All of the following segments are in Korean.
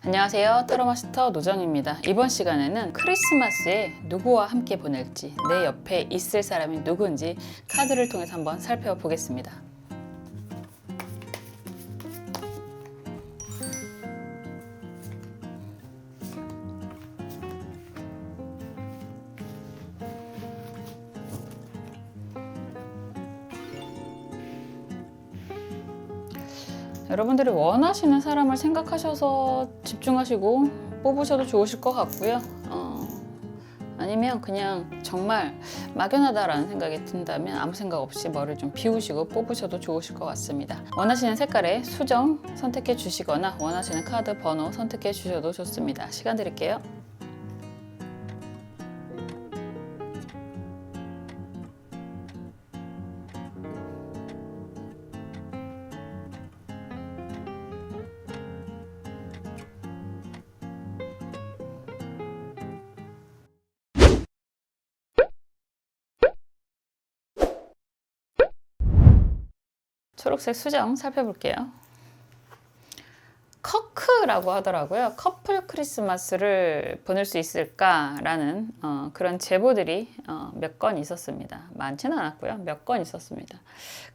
안녕하세요. 타로마스터 노정입니다. 이번 시간에는 크리스마스에 누구와 함께 보낼지, 내 옆에 있을 사람이 누군지 카드를 통해서 한번 살펴보겠습니다. 여러분들이 원하시는 사람을 생각하셔서 집중하시고 뽑으셔도 좋으실 것 같고요. 아니면 그냥 정말 막연하다라는 생각이 든다면 아무 생각 없이 머리를 좀 비우시고 뽑으셔도 좋으실 것 같습니다. 원하시는 색깔의 수정 선택해 주시거나 원하시는 카드 번호 선택해 주셔도 좋습니다. 시간 드릴게요. 초록색 수정 살펴볼게요. 커크라고 하더라고요. 커플 크리스마스를 보낼 수 있을까라는 그런 제보들이 몇 건 있었습니다. 많지는 않았고요. 몇 건 있었습니다.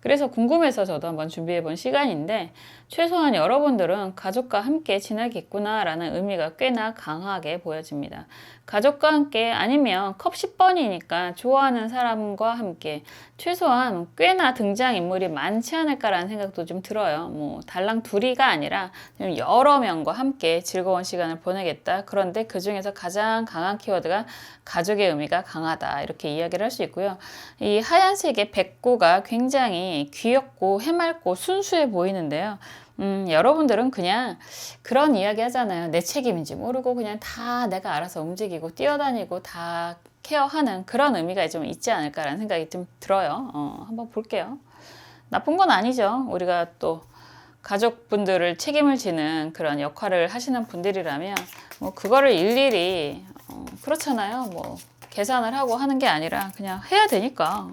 그래서 궁금해서 저도 한번 준비해 본 시간인데 최소한 여러분들은 가족과 함께 지내겠구나라는 의미가 꽤나 강하게 보여집니다. 가족과 함께 아니면 컵 10번이니까 좋아하는 사람과 함께 최소한 꽤나 등장인물이 많지 않을까라는 생각도 좀 들어요. 뭐 달랑 둘이가 아니라 여러 명과 함께 즐거운 시간을 보내겠다. 그런데 그 중에서 가장 강한 키워드가 가족의 의미가 강하다. 이렇게 이야기를 할 수 있고요. 이 하얀색의 백구가 굉장히 귀엽고 해맑고 순수해 보이는데요. 여러분들은 그냥 그런 이야기 하잖아요. 내 책임인지 모르고 그냥 다 내가 알아서 움직이고 뛰어다니고 다 케어하는 그런 의미가 좀 있지 않을까라는 생각이 좀 들어요. 한번 볼게요. 나쁜 건 아니죠. 우리가 또 가족분들을 책임을 지는 그런 역할을 하시는 분들이라면 뭐 그거를 일일이 그렇잖아요. 뭐 계산을 하고 하는 게 아니라 그냥 해야 되니까.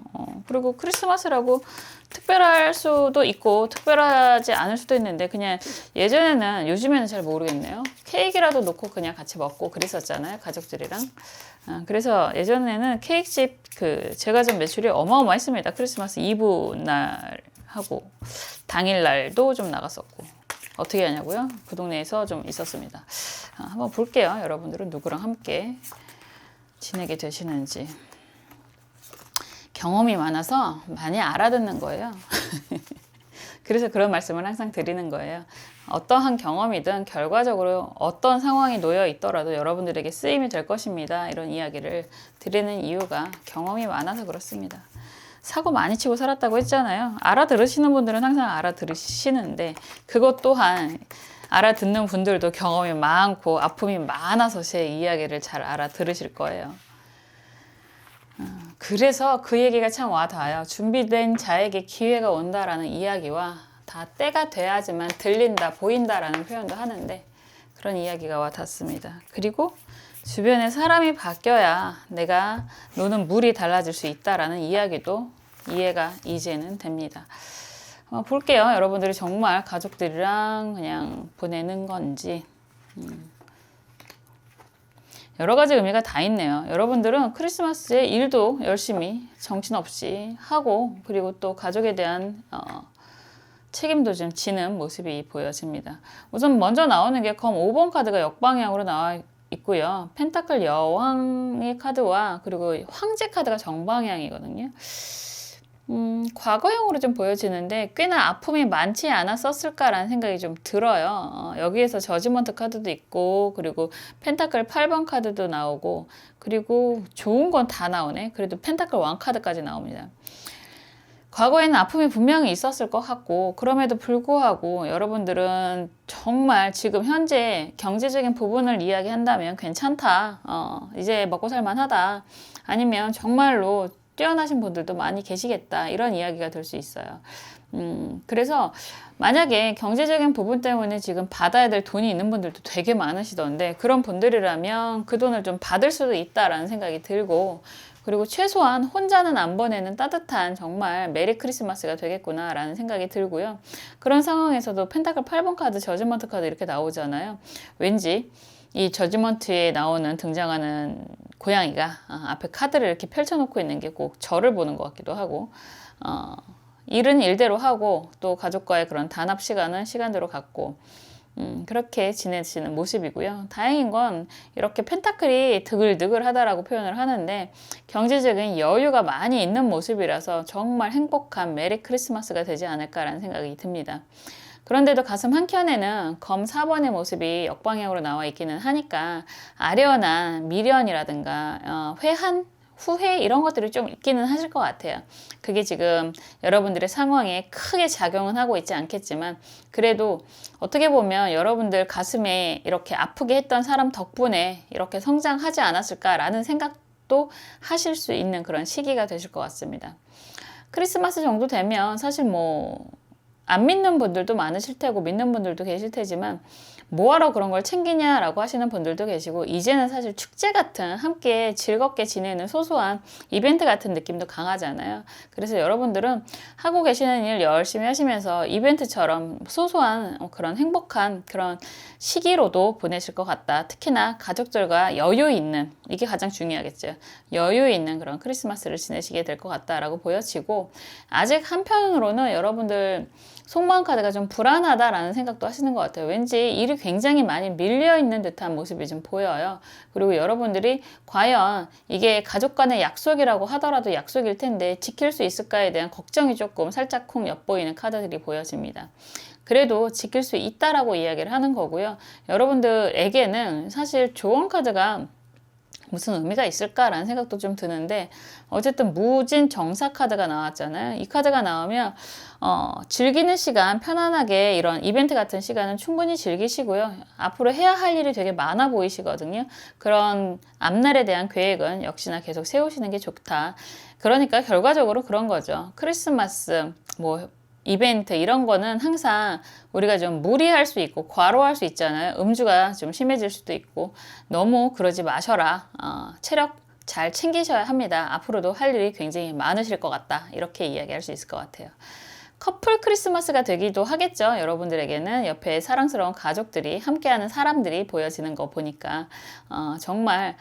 그리고 크리스마스라고 특별할 수도 있고 특별하지 않을 수도 있는데 그냥 예전에는 요즘에는 잘 모르겠네요. 케이크라도 놓고 그냥 같이 먹고 그랬었잖아요. 가족들이랑. 그래서 예전에는 케이크집 제가 좀 매출이 어마어마했습니다. 크리스마스 이브 날 하고 당일날도 좀 나갔었고 어떻게 하냐고요? 그 동네에서 좀 있었습니다. 한번 볼게요. 여러분들은 누구랑 함께 지내게 되시는지. 경험이 많아서 많이 알아듣는 거예요. 그래서 그런 말씀을 항상 드리는 거예요. 어떠한 경험이든 결과적으로 어떤 상황이 놓여 있더라도 여러분들에게 쓰임이 될 것입니다. 이런 이야기를 드리는 이유가 경험이 많아서 그렇습니다. 사고 많이 치고 살았다고 했잖아요. 알아들으시는 분들은 항상 알아들으시는데 그것 또한 알아듣는 분들도 경험이 많고 아픔이 많아서 제 이야기를 잘 알아들으실 거예요. 그래서 그 얘기가 참 와닿아요. 준비된 자에게 기회가 온다라는 이야기와 다 때가 돼야지만 들린다, 보인다라는 표현도 하는데 그런 이야기가 와닿습니다. 그리고 주변에 사람이 바뀌어야 내가 노는 물이 달라질 수 있다라는 이야기도 이해가 이제는 됩니다. 볼게요. 여러분들이 정말 가족들이랑 그냥 보내는 건지. 여러 가지 의미가 다 있네요. 여러분들은 크리스마스에 일도 열심히 정신없이 하고 그리고 또 가족에 대한 책임도 좀 지는 모습이 보여집니다. 우선 먼저 나오는 게 검 5번 카드가 역방향으로 나와 있고요. 펜타클 여왕의 카드와 그리고 황제 카드가 정방향이거든요. 과거형으로 좀 보여지는데 꽤나 아픔이 많지 않았었을까라는 생각이 좀 들어요. 여기에서 저지먼트 카드도 있고 그리고 펜타클 8번 카드도 나오고 그리고 좋은 건 다 나오네. 그래도 펜타클 왕 카드까지 나옵니다. 과거에는 아픔이 분명히 있었을 것 같고 그럼에도 불구하고 여러분들은 정말 지금 현재 경제적인 부분을 이야기한다면 괜찮다. 이제 먹고 살만하다. 아니면 정말로 뛰어나신 분들도 많이 계시겠다. 이런 이야기가 될 수 있어요. 그래서 만약에 경제적인 부분 때문에 지금 받아야 될 돈이 있는 분들도 되게 많으시던데 그런 분들이라면 그 돈을 좀 받을 수도 있다라는 생각이 들고 그리고 최소한 혼자는 안 보내는 따뜻한 정말 메리 크리스마스가 되겠구나 라는 생각이 들고요. 그런 상황에서도 펜타클 8번 카드, 저지먼트 카드 이렇게 나오잖아요. 왠지 이 저지먼트에 나오는 등장하는 고양이가 앞에 카드를 이렇게 펼쳐놓고 있는 게 꼭 저를 보는 것 같기도 하고, 일은 일대로 하고 또 가족과의 그런 단합 시간은 시간대로 갖고 그렇게 지내시는 모습이고요. 다행인 건 이렇게 펜타클이 드글드글하다라고 표현을 하는데 경제적인 여유가 많이 있는 모습이라서 정말 행복한 메리 크리스마스가 되지 않을까라는 생각이 듭니다. 그런데도 가슴 한켠에는 검 4번의 모습이 역방향으로 나와 있기는 하니까 아련한 미련이라든가 회한, 후회 이런 것들이 좀 있기는 하실 것 같아요. 그게 지금 여러분들의 상황에 크게 작용은 하고 있지 않겠지만 그래도 어떻게 보면 여러분들 가슴에 이렇게 아프게 했던 사람 덕분에 이렇게 성장하지 않았을까라는 생각도 하실 수 있는 그런 시기가 되실 것 같습니다. 크리스마스 정도 되면 사실 안 믿는 분들도 많으실 테고 믿는 분들도 계실 테지만 뭐하러 그런 걸 챙기냐라고 하시는 분들도 계시고 이제는 사실 축제 같은 함께 즐겁게 지내는 소소한 이벤트 같은 느낌도 강하잖아요. 그래서 여러분들은 하고 계시는 일 열심히 하시면서 이벤트처럼 소소한 그런 행복한 그런 시기로도 보내실 것 같다. 특히나 가족들과 여유 있는, 이게 가장 중요하겠죠. 여유 있는 그런 크리스마스를 지내시게 될 것 같다라고 보여지고 아직 한편으로는 여러분들 속마음 카드가 좀 불안하다라는 생각도 하시는 것 같아요. 왠지 일이 굉장히 많이 밀려있는 듯한 모습이 좀 보여요. 그리고 여러분들이 과연 이게 가족 간의 약속이라고 하더라도 약속일 텐데 지킬 수 있을까에 대한 걱정이 조금 살짝 쿵 엿보이는 카드들이 보여집니다. 그래도 지킬 수 있다라고 이야기를 하는 거고요. 여러분들에게는 사실 조언 카드가 무슨 의미가 있을까라는 생각도 좀 드는데 어쨌든 무진 정사 카드가 나왔잖아요. 이 카드가 나오면 즐기는 시간 편안하게 이런 이벤트 같은 시간은 충분히 즐기시고요. 앞으로 해야 할 일이 되게 많아 보이시거든요. 그런 앞날에 대한 계획은 역시나 계속 세우시는 게 좋다. 그러니까 결과적으로 그런 거죠. 크리스마스 이벤트 이런 거는 항상 우리가 좀 무리할 수 있고 과로할 수 있잖아요. 음주가 좀 심해질 수도 있고 너무 그러지 마셔라. 체력 잘 챙기셔야 합니다. 앞으로도 할 일이 굉장히 많으실 것 같다. 이렇게 이야기할 수 있을 것 같아요. 커플 크리스마스가 되기도 하겠죠. 여러분들에게는 옆에 사랑스러운 가족들이 함께하는 사람들이 보여지는 거 보니까 정말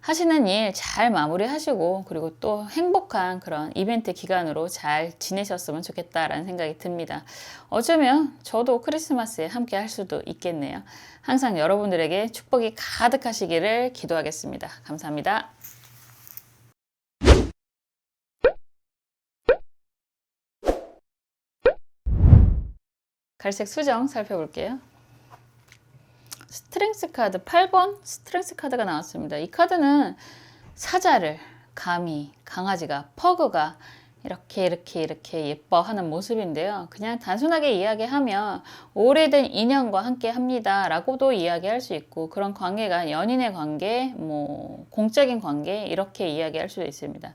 하시는 일 잘 마무리하시고 그리고 또 행복한 그런 이벤트 기간으로 잘 지내셨으면 좋겠다라는 생각이 듭니다. 어쩌면 저도 크리스마스에 함께 할 수도 있겠네요. 항상 여러분들에게 축복이 가득하시기를 기도하겠습니다. 감사합니다. 갈색 수정 살펴볼게요. 스트렝스 카드 8번 스트렝스 카드가 나왔습니다. 이 카드는 사자를 가미, 강아지가, 퍼그가 이렇게 예뻐하는 모습인데요. 그냥 단순하게 이야기하면 오래된 인연과 함께 합니다 라고도 이야기할 수 있고 그런 관계가 연인의 관계, 공적인 관계 이렇게 이야기할 수도 있습니다.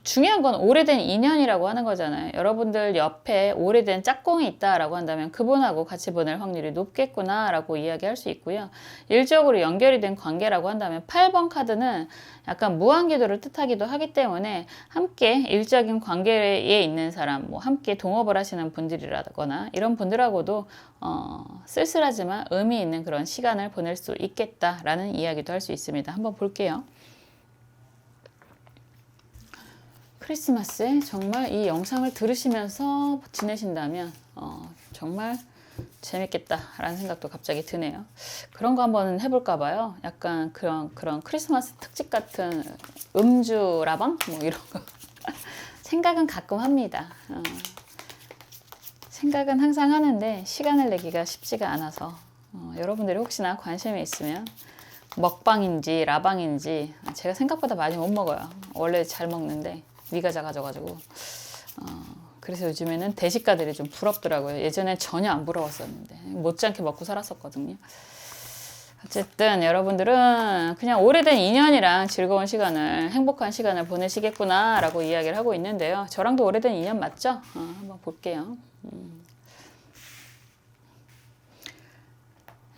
중요한 건 오래된 인연이라고 하는 거잖아요. 여러분들 옆에 오래된 짝꿍이 있다라고 한다면 그분하고 같이 보낼 확률이 높겠구나 라고 이야기할 수 있고요. 일적으로 연결이 된 관계라고 한다면 8번 카드는 약간 무한궤도를 뜻하기도 하기 때문에 함께 일적인 관계에 있는 사람, 함께 동업을 하시는 분들이라거나 이런 분들하고도 쓸쓸하지만 의미 있는 그런 시간을 보낼 수 있겠다라는 이야기도 할 수 있습니다. 한번 볼게요. 크리스마스에 정말 이 영상을 들으시면서 지내신다면 정말 재밌겠다라는 생각도 갑자기 드네요. 그런 거 한번 해볼까 봐요. 약간 그런 크리스마스 특집 같은 음주 라방 이런 거 생각은 가끔 합니다. 생각은 항상 하는데 시간을 내기가 쉽지가 않아서 여러분들이 혹시나 관심이 있으면 먹방인지 라방인지 제가 생각보다 많이 못 먹어요. 원래 잘 먹는데 위가 작아져가지고 그래서 요즘에는 대식가들이 좀 부럽더라고요. 예전엔 전혀 안 부러웠었는데 못지않게 먹고 살았었거든요. 어쨌든 여러분들은 그냥 오래된 인연이랑 즐거운 시간을 행복한 시간을 보내시겠구나 라고 이야기를 하고 있는데요. 저랑도 오래된 인연 맞죠? 한번 볼게요.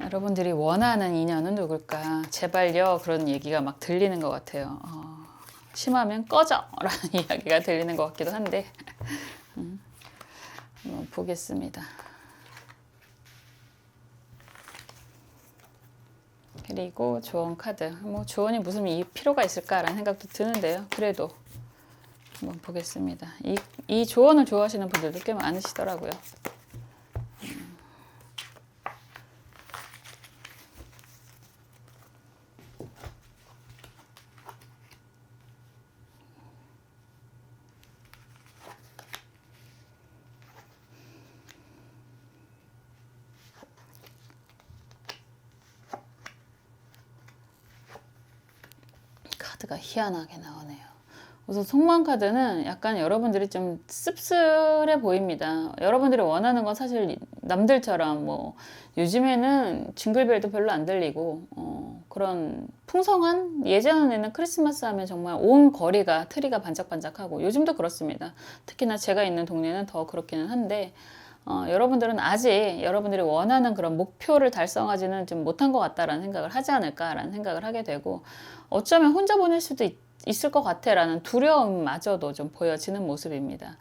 여러분들이 원하는 인연은 누굴까? 제발요 그런 얘기가 막 들리는 것 같아요. 심하면 꺼져! 라는 이야기가 들리는 것 같기도 한데 한번 보겠습니다. 그리고 조언 카드. 뭐 조언이 무슨 필요가 있을까라는 생각도 드는데요. 그래도 한번 보겠습니다. 이 조언을 좋아하시는 분들도 꽤 많으시더라고요. 카드가 희한하게 나오네요. 우선 속마음 카드는 약간 여러분들이 좀 씁쓸해 보입니다. 여러분들이 원하는 건 사실 남들처럼 뭐 요즘에는 징글벨도 별로 안 들리고 그런 풍성한, 예전에는 크리스마스 하면 정말 온 거리가 트리가 반짝반짝하고 요즘도 그렇습니다. 특히나 제가 있는 동네는 더 그렇기는 한데 여러분들은 아직 여러분들이 원하는 그런 목표를 달성하지는 좀 못한 것 같다라는 생각을 하지 않을까라는 생각을 하게 되고, 어쩌면 혼자 보낼 수도 있을 것 같아라는 두려움마저도 좀 보여지는 모습입니다.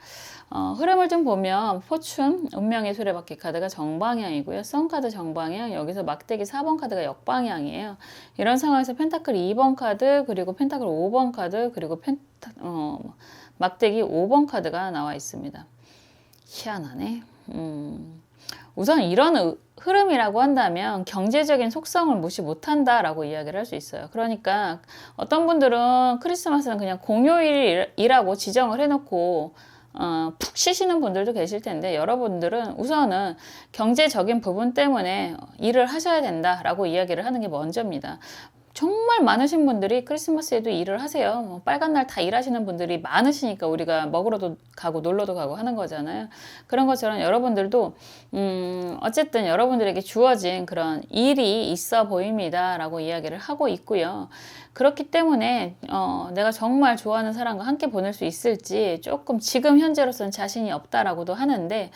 흐름을 좀 보면 포춘, 운명의 수레바퀴 카드가 정방향이고요. 썬카드 정방향, 여기서 막대기 4번 카드가 역방향이에요. 이런 상황에서 펜타클 2번 카드, 그리고 펜타클 5번 카드, 그리고 막대기 5번 카드가 나와 있습니다. 희한하네. 우선 이런 흐름이라고 한다면 경제적인 속성을 무시 못한다라고 이야기를 할 수 있어요. 그러니까 어떤 분들은 크리스마스는 그냥 공휴일이라고 지정을 해놓고 푹 쉬시는 분들도 계실 텐데, 여러분들은 우선은 경제적인 부분 때문에 일을 하셔야 된다라고 이야기를 하는 게 먼저입니다. 정말 많으신 분들이 크리스마스에도 일을 하세요. 빨간 날 다 일하시는 분들이 많으시니까 우리가 먹으러도 가고 놀러도 가고 하는 거잖아요. 그런 것처럼 여러분들도 어쨌든 여러분들에게 주어진 그런 일이 있어 보입니다 라고 이야기를 하고 있고요. 그렇기 때문에 내가 정말 좋아하는 사람과 함께 보낼 수 있을지 조금 지금 현재로서는 자신이 없다라고도 하는데,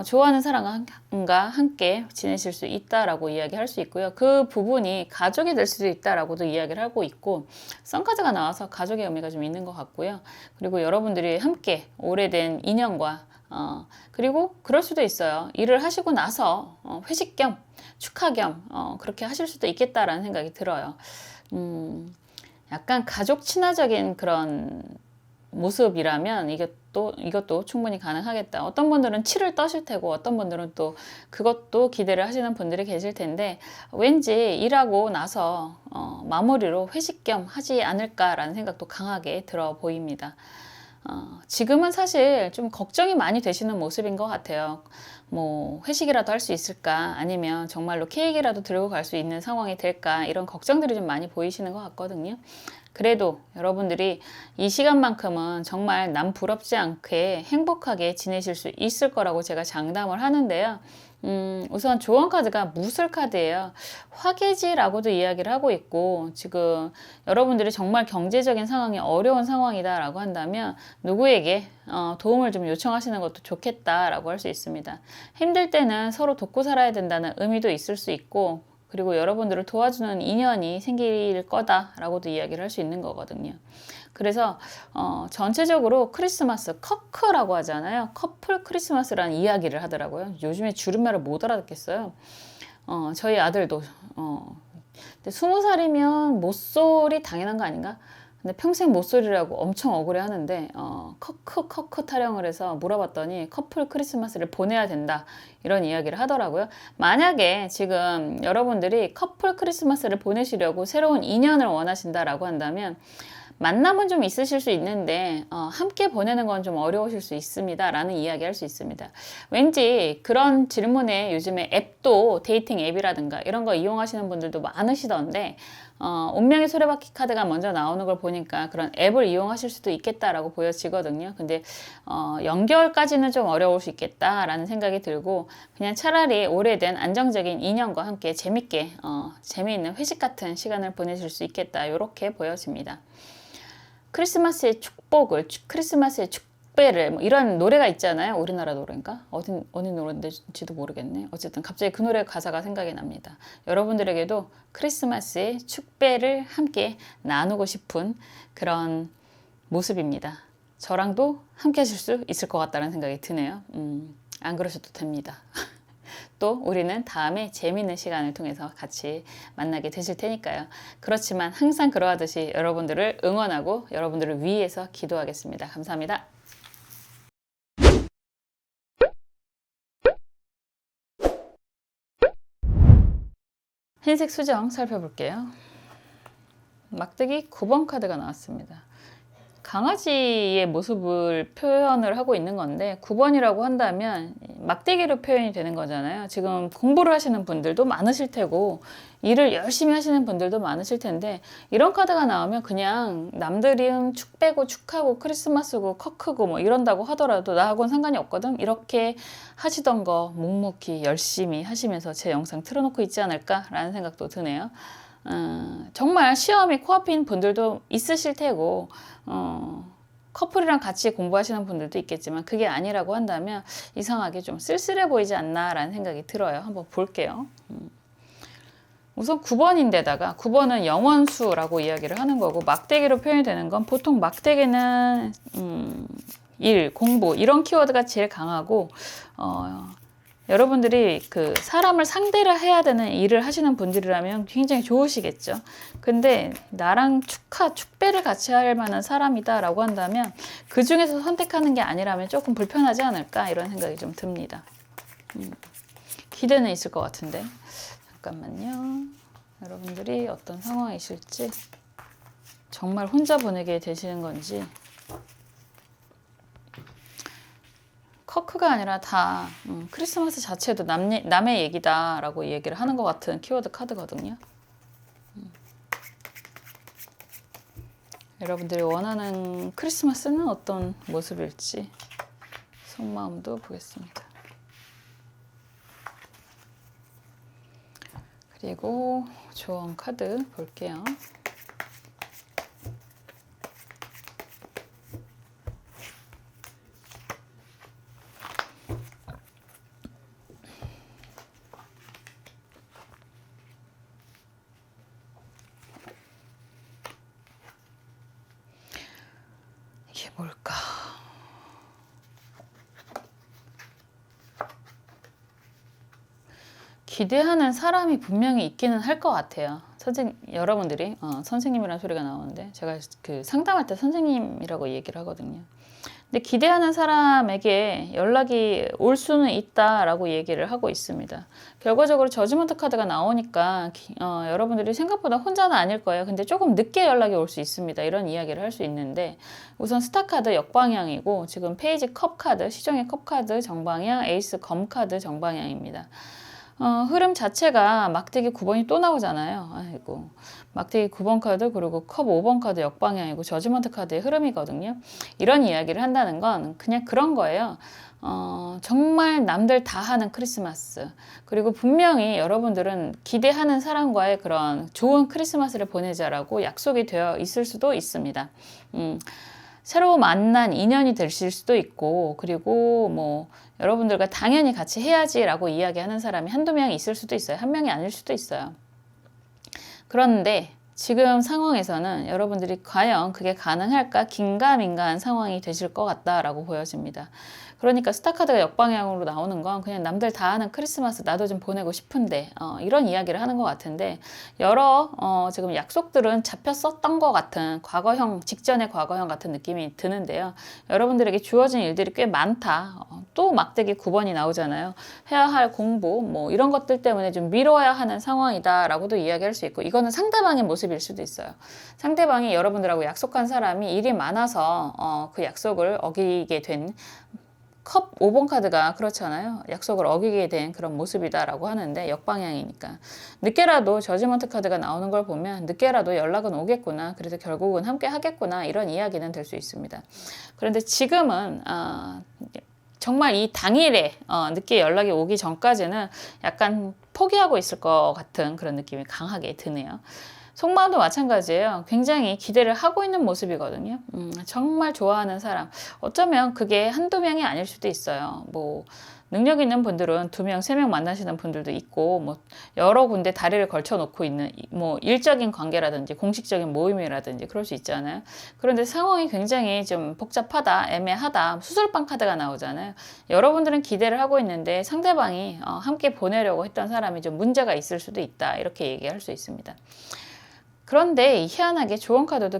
좋아하는 사람과 함께 지내실 수 있다라고 이야기할 수 있고요. 그 부분이 가족이 될 수도 있다라고도 이야기를 하고 있고, 썬카드가 나와서 가족의 의미가 좀 있는 것 같고요. 그리고 여러분들이 함께 오래된 인연과 그리고 그럴 수도 있어요. 일을 하시고 나서 회식 겸 축하 겸 그렇게 하실 수도 있겠다라는 생각이 들어요. 약간 가족 친화적인 그런 모습이라면 이것도 충분히 가능하겠다. 어떤 분들은 치를 떠실 테고 어떤 분들은 또 그것도 기대를 하시는 분들이 계실 텐데, 왠지 일하고 나서 마무리로 회식 겸 하지 않을까라는 생각도 강하게 들어 보입니다. 지금은 사실 좀 걱정이 많이 되시는 모습인 것 같아요. 뭐 회식이라도 할 수 있을까, 아니면 정말로 케이크라도 들고 갈 수 있는 상황이 될까, 이런 걱정들이 좀 많이 보이시는 것 같거든요. 그래도 여러분들이 이 시간만큼은 정말 남 부럽지 않게 행복하게 지내실 수 있을 거라고 제가 장담을 하는데요. 우선 조언 카드가 무술 카드예요. 화개지라고도 이야기를 하고 있고, 지금 여러분들이 정말 경제적인 상황이 어려운 상황이다라고 한다면 누구에게 도움을 좀 요청하시는 것도 좋겠다라고 할 수 있습니다. 힘들 때는 서로 돕고 살아야 된다는 의미도 있을 수 있고, 그리고 여러분들을 도와주는 인연이 생길 거다라고도 이야기를 할 수 있는 거거든요. 그래서 전체적으로 크리스마스, 커크라고 하잖아요. 커플 크리스마스라는 이야기를 하더라고요. 요즘에 줄임말을 못 알아듣겠어요. 저희 아들도 근데 20살이면 모쏠이 당연한 거 아닌가? 근데 평생 모쏠이라고 엄청 억울해 하는데 커크 타령을 해서 물어봤더니 커플 크리스마스를 보내야 된다, 이런 이야기를 하더라고요. 만약에 지금 여러분들이 커플 크리스마스를 보내시려고 새로운 인연을 원하신다라고 한다면 만남은 좀 있으실 수 있는데 함께 보내는 건 좀 어려우실 수 있습니다 라는 이야기 할 수 있습니다. 왠지 그런 질문에 요즘에 앱도, 데이팅 앱이라든가 이런 거 이용하시는 분들도 많으시던데, 운명의 수레바퀴 카드가 먼저 나오는 걸 보니까 그런 앱을 이용하실 수도 있겠다라고 보여지거든요. 근데 연결까지는 좀 어려울 수 있겠다라는 생각이 들고, 그냥 차라리 오래된 안정적인 인연과 함께 재밌게 재미있는 회식 같은 시간을 보내실 수 있겠다, 이렇게 보여집니다. 크리스마스의 축복을, 크리스마스의 축배를, 뭐 이런 노래가 있잖아요. 우리나라 노래인가? 어디 노래인지도 모르겠네. 어쨌든 갑자기 그 노래 가사가 생각이 납니다. 여러분들에게도 크리스마스의 축배를 함께 나누고 싶은 그런 모습입니다. 저랑도 함께 하실 수 있을 것 같다는 생각이 드네요. 안 그러셔도 됩니다. 또 우리는 다음에 재미있는 시간을 통해서 같이 만나게 되실 테니까요. 그렇지만 항상 그러하듯이 여러분들을 응원하고 여러분들을 위해서 기도하겠습니다. 감사합니다. 흰색 수정 살펴볼게요. 막대기 9번 카드가 나왔습니다. 강아지의 모습을 표현을 하고 있는 건데 9번이라고 한다면 막대기로 표현이 되는 거잖아요. 지금 공부를 하시는 분들도 많으실 테고 일을 열심히 하시는 분들도 많으실 텐데 이런 카드가 나오면 그냥 남들이 축 빼고 축하고 크리스마스고 커 크고 뭐 이런다고 하더라도 나하고는 상관이 없거든. 이렇게 하시던 거 묵묵히 열심히 하시면서 제 영상 틀어놓고 있지 않을까라는 생각도 드네요. 정말 시험이 코앞인 분들도 있으실 테고 커플이랑 같이 공부하시는 분들도 있겠지만 그게 아니라고 한다면 이상하게 좀 쓸쓸해 보이지 않나 라는 생각이 들어요. 한번 볼게요. 우선 9번인데다가 9번은 영원수라고 이야기를 하는 거고 막대기로 표현이 되는 건 보통 막대기는 일, 공부 이런 키워드가 제일 강하고 여러분들이 그 사람을 상대를 해야 되는 일을 하시는 분들이라면 굉장히 좋으시겠죠. 근데 나랑 축배를 같이 할 만한 사람이다 라고 한다면 그 중에서 선택하는 게 아니라면 조금 불편하지 않을까 이런 생각이 좀 듭니다. 기대는 있을 것 같은데 잠깐만요. 여러분들이 어떤 상황이실지 정말 혼자 보내게 되시는 건지 커크가 아니라 다 크리스마스 자체도 남의 얘기다라고 얘기를 하는 것 같은 키워드 카드거든요. 여러분들이 원하는 크리스마스는 어떤 모습일지 속마음도 보겠습니다. 그리고 조언 카드 볼게요. 이게 뭘까? 기대하는 사람이 분명히 있기는 할 것 같아요. 여러분들이 선생님이라는 소리가 나오는데 제가 그 상담할 때 선생님이라고 얘기를 하거든요. 근데 기대하는 사람에게 연락이 올 수는 있다라고 얘기를 하고 있습니다. 결과적으로 저지먼트 카드가 나오니까 여러분들이 생각보다 혼자는 아닐 거예요. 근데 조금 늦게 연락이 올 수 있습니다. 이런 이야기를 할 수 있는데 우선 스타 카드 역방향이고 지금 페이지 컵 카드, 시종의 컵 카드 정방향, 에이스 검 카드 정방향입니다. 흐름 자체가 막대기 9번이 또 나오잖아요. 아이고. 막대기 9번 카드 그리고 컵 5번 카드 역방향이고 저지먼트 카드의 흐름이거든요. 이런 이야기를 한다는 건 그냥 그런 거예요. 정말 남들 다 하는 크리스마스 그리고 분명히 여러분들은 기대하는 사람과의 그런 좋은 크리스마스를 보내자라고 약속이 되어 있을 수도 있습니다. 새로 만난 인연이 되실 수도 있고 그리고 뭐 여러분들과 당연히 같이 해야지라고 이야기하는 사람이 한두 명이 있을 수도 있어요. 한 명이 아닐 수도 있어요. 그런데 지금 상황에서는 여러분들이 과연 그게 가능할까 긴가민가한 상황이 되실 것 같다라고 보여집니다. 그러니까 스타카드가 역방향으로 나오는 건 그냥 남들 다 하는 크리스마스 나도 좀 보내고 싶은데 이런 이야기를 하는 것 같은데 여러 지금 약속들은 잡혔었던 것 같은 과거형 직전의 과거형 같은 느낌이 드는데요. 여러분들에게 주어진 일들이 꽤 많다. 또 막대기 9번이 나오잖아요. 해야 할 공부 뭐 이런 것들 때문에 좀 미뤄야 하는 상황이다 라고도 이야기할 수 있고 이거는 상대방의 모습일 수도 있어요. 상대방이 여러분들하고 약속한 사람이 일이 많아서 그 약속을 어기게 된 컵 5번 카드가 그렇잖아요. 약속을 어기게 된 그런 모습이다라고 하는데 역방향이니까 늦게라도 저지먼트 카드가 나오는 걸 보면 늦게라도 연락은 오겠구나. 그래서 결국은 함께 하겠구나. 이런 이야기는 될 수 있습니다. 그런데 지금은 정말 이 당일에 늦게 연락이 오기 전까지는 약간 포기하고 있을 것 같은 그런 느낌이 강하게 드네요. 속마음도 마찬가지예요. 굉장히 기대를 하고 있는 모습이거든요. 정말 좋아하는 사람. 어쩌면 그게 한두 명이 아닐 수도 있어요. 뭐 능력 있는 분들은 2명, 3명 만나시는 분들도 있고, 뭐, 여러 군데 다리를 걸쳐 놓고 있는, 뭐, 일적인 관계라든지, 공식적인 모임이라든지, 그럴 수 있잖아요. 그런데 상황이 굉장히 좀 복잡하다, 애매하다, 수술방 카드가 나오잖아요. 여러분들은 기대를 하고 있는데 상대방이 함께 보내려고 했던 사람이 좀 문제가 있을 수도 있다. 이렇게 얘기할 수 있습니다. 그런데 희한하게 조언 카드도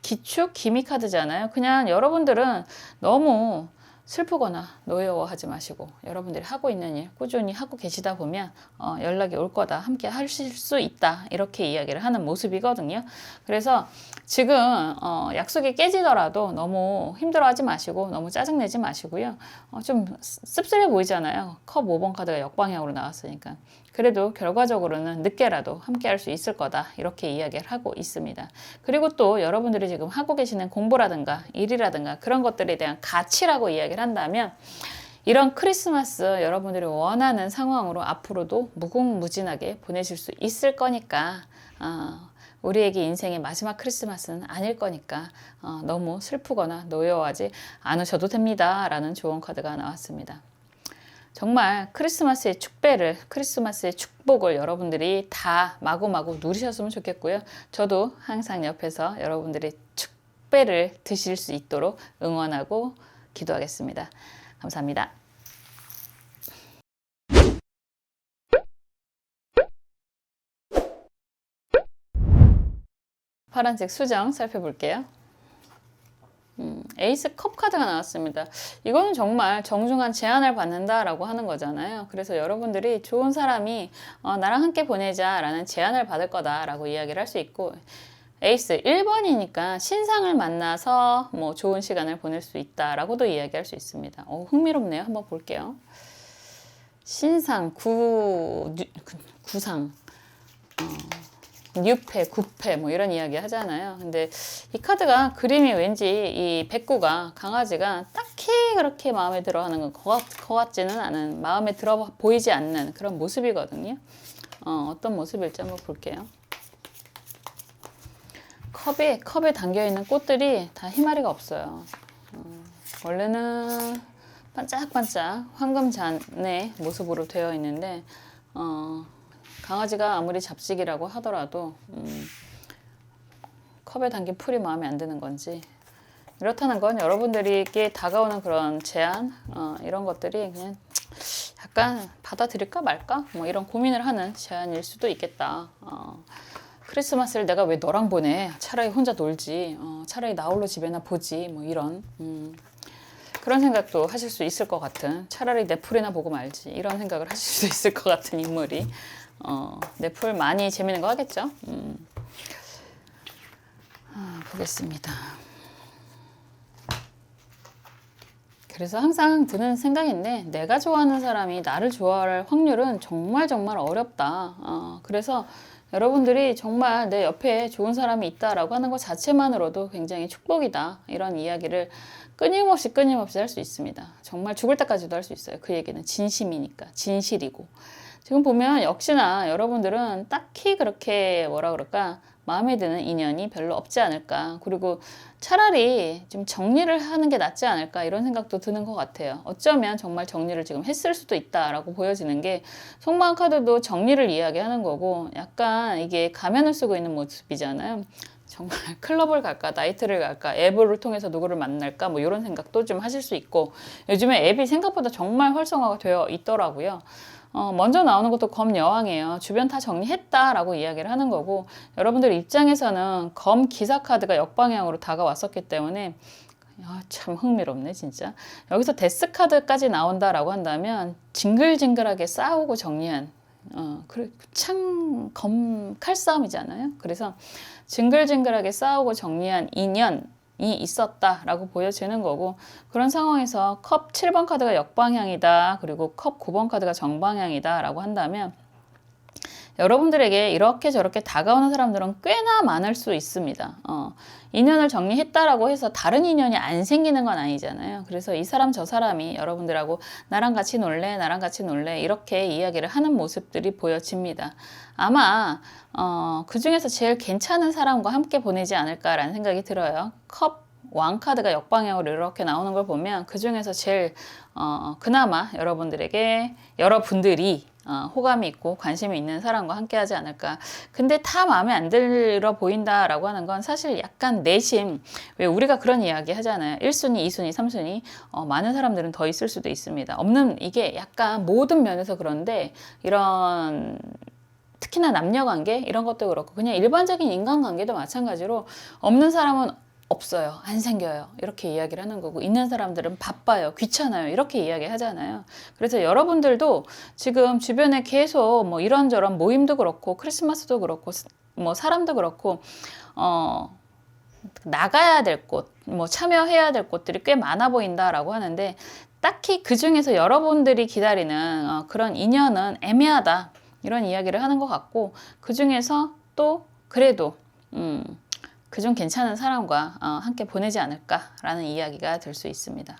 기축, 기미 카드잖아요. 그냥 여러분들은 너무 슬프거나 노여워하지 마시고 여러분들이 하고 있는 일 꾸준히 하고 계시다 보면 연락이 올 거다. 함께 하실 수 있다. 이렇게 이야기를 하는 모습이거든요. 그래서 지금 약속이 깨지더라도 너무 힘들어하지 마시고 너무 짜증내지 마시고요. 좀 씁쓸해 보이잖아요. 컵 5번 카드가 역방향으로 나왔으니까. 그래도 결과적으로는 늦게라도 함께 할 수 있을 거다. 이렇게 이야기를 하고 있습니다. 그리고 또 여러분들이 지금 하고 계시는 공부라든가 일이라든가 그런 것들에 대한 가치라고 이야기를 한다면 이런 크리스마스 여러분들이 원하는 상황으로 앞으로도 무궁무진하게 보내실 수 있을 거니까 우리에게 인생의 마지막 크리스마스는 아닐 거니까 너무 슬프거나 노여워하지 않으셔도 됩니다. 라는 조언 카드가 나왔습니다. 정말 크리스마스의 축배를, 크리스마스의 축복을 여러분들이 다 마구마구 누리셨으면 좋겠고요. 저도 항상 옆에서 여러분들이 축배를 드실 수 있도록 응원하고 기도하겠습니다. 감사합니다. 파란색 수정 살펴볼게요. 에이스 컵 카드가 나왔습니다. 이거는 정말 정중한 제안을 받는다라고 하는 거잖아요. 그래서 여러분들이 좋은 사람이 나랑 함께 보내자 라는 제안을 받을 거다라고 이야기를 할 수 있고 에이스 1번이니까 신상을 만나서 뭐 좋은 시간을 보낼 수 있다라고도 이야기할 수 있습니다. 흥미롭네요. 한번 볼게요. 신상, 구상, 뉴패, 구패 뭐 이런 이야기 하잖아요. 근데 이 카드가 그림이 왠지 이 백구가 강아지가 딱히 그렇게 마음에 들어 하는 것 같지는 않은 마음에 들어 보이지 않는 그런 모습이거든요. 어떤 모습일지 한번 볼게요. 컵에 담겨있는 꽃들이 다 희마리가 없어요. 원래는 반짝반짝 황금잔의 모습으로 되어 있는데 강아지가 아무리 잡식이라고 하더라도 컵에 담긴 풀이 마음에 안 드는 건지 이렇다는 건 여러분들에게 다가오는 그런 제안 이런 것들이 그냥 약간 받아들일까 말까 뭐 이런 고민을 하는 제안일 수도 있겠다. 크리스마스를 내가 왜 너랑 보내? 차라리 혼자 놀지. 차라리 나 홀로 집에나 보지. 뭐 이런 그런 생각도 하실 수 있을 것 같은 차라리 넷플이나 보고 말지 이런 생각을 하실 수 있을 것 같은 인물이 넷플 많이 재밌는 거 하겠죠. 보겠습니다. 그래서 항상 드는 생각인데 내가 좋아하는 사람이 나를 좋아할 확률은 정말 어렵다. 그래서 여러분들이 정말 내 옆에 좋은 사람이 있다라고 하는 것 자체만으로도 굉장히 축복이다. 이런 이야기를 끊임없이 할 수 있습니다. 정말 죽을 때까지도 할 수 있어요. 그 얘기는 진심이니까, 진실이고. 지금 보면 역시나 여러분들은 딱히 그렇게 뭐라 그럴까 마음에 드는 인연이 별로 없지 않을까. 그리고 차라리 좀 정리를 하는 게 낫지 않을까 이런 생각도 드는 것 같아요. 어쩌면 정말 정리를 지금 했을 수도 있다라고 보여지는 게 속마음 카드도 정리를 이야기하는 거고 약간 이게 가면을 쓰고 있는 모습이잖아요. 정말 클럽을 갈까 나이트를 갈까 앱을 통해서 누구를 만날까 뭐 이런 생각도 좀 하실 수 있고 요즘에 앱이 생각보다 정말 활성화가 되어 있더라고요. 먼저 나오는 것도 검 여왕이에요. 주변 다 정리했다라고 이야기를 하는 거고 여러분들 입장에서는 검 기사 카드가 역방향으로 다가왔었기 때문에 참 흥미롭네 진짜. 여기서 데스 카드까지 나온다라고 한다면 징글징글하게 싸우고 정리한 참 칼싸움이잖아요. 그래서 징글징글하게 싸우고 정리한 인연이 있었다라고 보여지는 거고 그런 상황에서 컵 7번 카드가 역방향이다. 그리고 컵 9번 카드가 정방향이다 라고 한다면 여러분들에게 이렇게 저렇게 다가오는 사람들은 꽤나 많을 수 있습니다. 인연을 정리했다라고 해서 다른 인연이 안 생기는 건 아니잖아요. 그래서 이 사람 저 사람이 여러분들하고 나랑 같이 놀래 이렇게 이야기를 하는 모습들이 보여집니다. 아마 그 중에서 제일 괜찮은 사람과 함께 보내지 않을까라는 생각이 들어요. 컵 왕카드가 역방향으로 이렇게 나오는 걸 보면 그 중에서 제일 그나마 여러분들이 호감이 있고 관심이 있는 사람과 함께 하지 않을까. 근데 다 마음에 안 들어 보인다라고 하는 건 사실 약간 내심, 왜 우리가 그런 이야기 하잖아요. 1순위, 2순위, 3순위. 많은 사람들은 더 있을 수도 있습니다. 없는, 이게 약간 모든 면에서 그런데 이런 특히나 남녀관계 이런 것도 그렇고 그냥 일반적인 인간관계도 마찬가지로 없는 사람은 없어요. 안 생겨요. 이렇게 이야기를 하는 거고 있는 사람들은 바빠요. 귀찮아요. 이렇게 이야기 하잖아요. 그래서 여러분들도 지금 주변에 계속 뭐 이런저런 모임도 그렇고 크리스마스도 그렇고 뭐 사람도 그렇고 나가야 될 곳, 뭐 참여해야 될 곳들이 꽤 많아 보인다라고 하는데 딱히 그 중에서 여러분들이 기다리는 그런 인연은 애매하다. 이런 이야기를 하는 것 같고 그 중에서 또 그래도 그중 괜찮은 사람과 함께 보내지 않을까라는 이야기가 될 수 있습니다.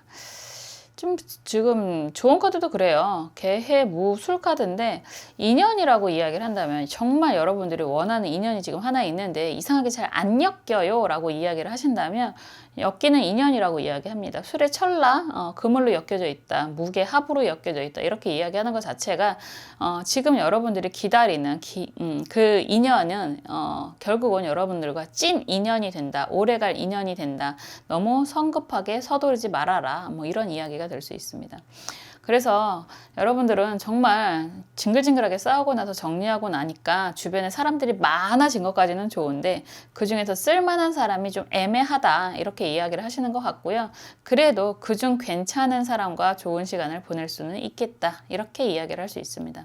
좀 지금 좋은 카드도 그래요. 개해무술 카드인데 인연이라고 이야기를 한다면 정말 여러분들이 원하는 인연이 지금 하나 있는데 이상하게 잘 안 엮여요 라고 이야기를 하신다면 엮이는 인연이라고 이야기합니다. 술의 철라, 그물로 엮여져 있다. 무게 합으로 엮여져 있다. 이렇게 이야기하는 것 자체가 지금 여러분들이 기다리는 그 인연은 결국은 여러분들과 찐 인연이 된다. 오래갈 인연이 된다. 너무 성급하게 서두르지 말아라. 뭐 이런 이야기가 될 수 있습니다. 그래서 여러분들은 정말 징글징글하게 싸우고 나서 정리하고 나니까 주변에 사람들이 많아진 것까지는 좋은데 그 중에서 쓸만한 사람이 좀 애매하다 이렇게 이야기를 하시는 것 같고요. 그래도 그중 괜찮은 사람과 좋은 시간을 보낼 수는 있겠다 이렇게 이야기를 할 수 있습니다.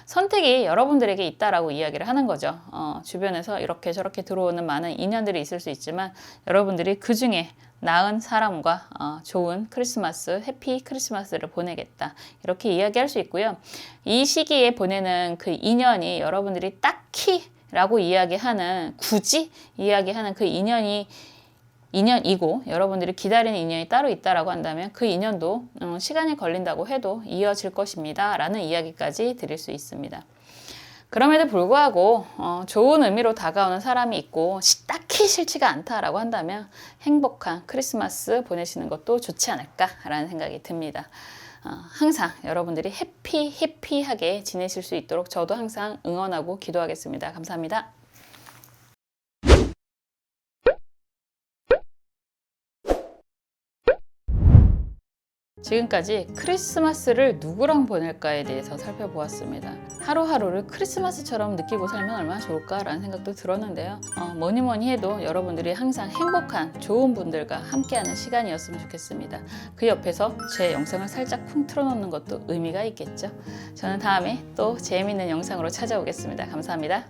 선택이 여러분들에게 있다라고 이야기를 하는 거죠. 주변에서 이렇게 저렇게 들어오는 많은 인연들이 있을 수 있지만 여러분들이 그 중에 나은 사람과 좋은 크리스마스, 해피 크리스마스를 보내겠다. 이렇게 이야기할 수 있고요. 이 시기에 보내는 그 인연이 여러분들이 딱히라고 이야기하는, 굳이 이야기하는 그 인연이고 여러분들이 기다리는 인연이 따로 있다라고 한다면 그 인연도 시간이 걸린다고 해도 이어질 것입니다. 라는 이야기까지 드릴 수 있습니다. 그럼에도 불구하고 좋은 의미로 다가오는 사람이 있고 딱히 싫지가 않다라고 한다면 행복한 크리스마스 보내시는 것도 좋지 않을까라는 생각이 듭니다. 항상 여러분들이 해피하게 지내실 수 있도록 저도 항상 응원하고 기도하겠습니다. 감사합니다. 지금까지 크리스마스를 누구랑 보낼까에 대해서 살펴보았습니다. 하루하루를 크리스마스처럼 느끼고 살면 얼마나 좋을까라는 생각도 들었는데요. 뭐니 해도 여러분들이 항상 행복한 좋은 분들과 함께하는 시간이었으면 좋겠습니다. 그 옆에서 제 영상을 살짝 쿵 틀어놓는 것도 의미가 있겠죠. 저는 다음에 또 재미있는 영상으로 찾아오겠습니다. 감사합니다.